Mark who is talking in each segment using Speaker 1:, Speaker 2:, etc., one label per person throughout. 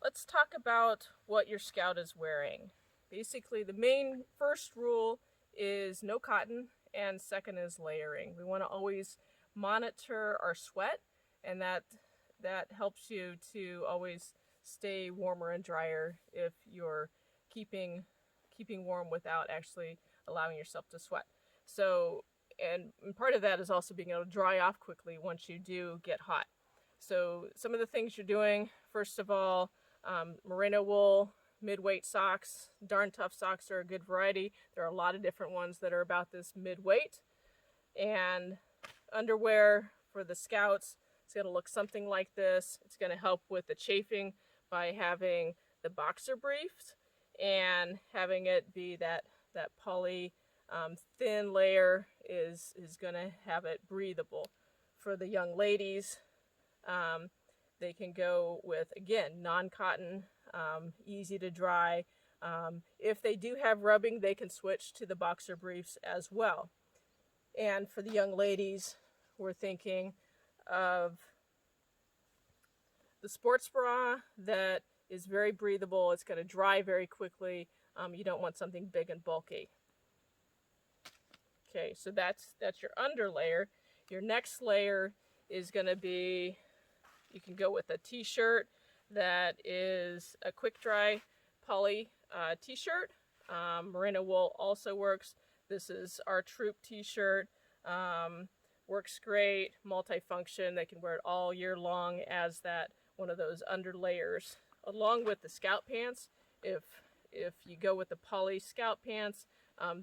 Speaker 1: Let's talk about what your scout is wearing. Basically, the main first rule is no cotton, and second is layering. We want to always monitor our sweat, and that helps you to always stay warmer and drier if you're keeping warm without actually allowing yourself to sweat. So, and part of that is also being able to dry off quickly once you do get hot. So some of the things you're doing, first of all, merino wool, mid-weight socks. Darn Tough socks are a good variety. There are a lot of different ones that are about this mid-weight. And underwear for the scouts, it's going to look something like this. It's going to help with the chafing by having the boxer briefs and having it be that poly thin layer is going to have it breathable. For the young ladies, they can go with, again, non-cotton, easy to dry. If they do have rubbing, they can switch to the boxer briefs as well. And for the young ladies, we're thinking of the sports bra that is very breathable. It's going to dry very quickly. You don't want something big and bulky. Okay, so that's your under layer. Your next layer is going to be, you can go with a t-shirt that is a quick dry poly t-shirt. Merino wool also works. This is our troop t-shirt. Works great, multifunction. They can wear it all year long as that one of those under layers. Along with the scout pants, if you go with the poly scout pants,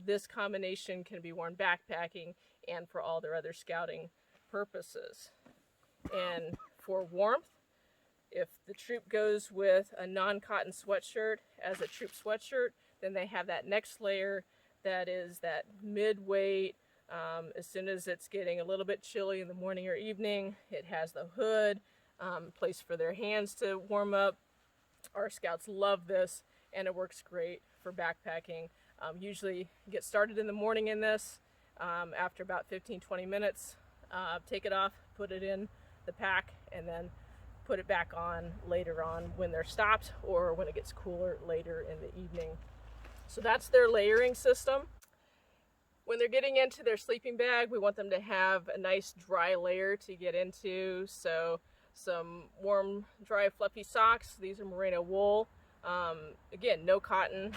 Speaker 1: this combination can be worn backpacking and for all their other scouting purposes. And for warmth, if the troop goes with a non-cotton sweatshirt as a troop sweatshirt, then they have that next layer that is that mid-weight. As soon as it's getting a little bit chilly in the morning or evening, it has the hood, place for their hands to warm up. Our scouts love this, and it works great for backpacking. Usually get started in the morning in this. After about 15-20 minutes, take it off, put it in the pack, and then put it back on later on when they're stopped or when it gets cooler later in the evening. So that's their layering system. When they're getting into their sleeping bag, we want them to have a nice dry layer to get into. So some warm, dry, fluffy socks. These are merino wool. Again, no cotton.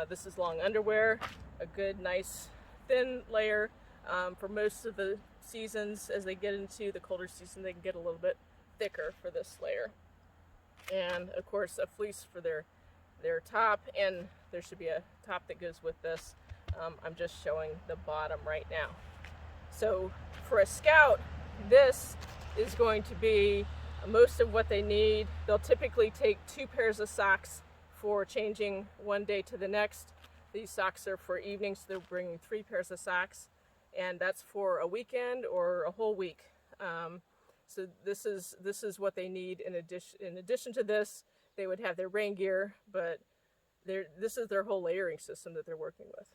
Speaker 1: This is long underwear. A good, nice, thin layer. For most of the seasons, as they get into the colder season, they can get a little bit thicker for this layer. And of course, a fleece for their top, and there should be a top that goes with this. I'm just showing the bottom right now. So for a scout, this is going to be most of what they need. They'll typically take 2 pairs of socks for changing one day to the next. These socks are for evening, so they're bringing 3 pairs of socks, and that's for a weekend or a whole week. So this is what they need. In addition to this, they would have their rain gear, but this is their whole layering system that they're working with.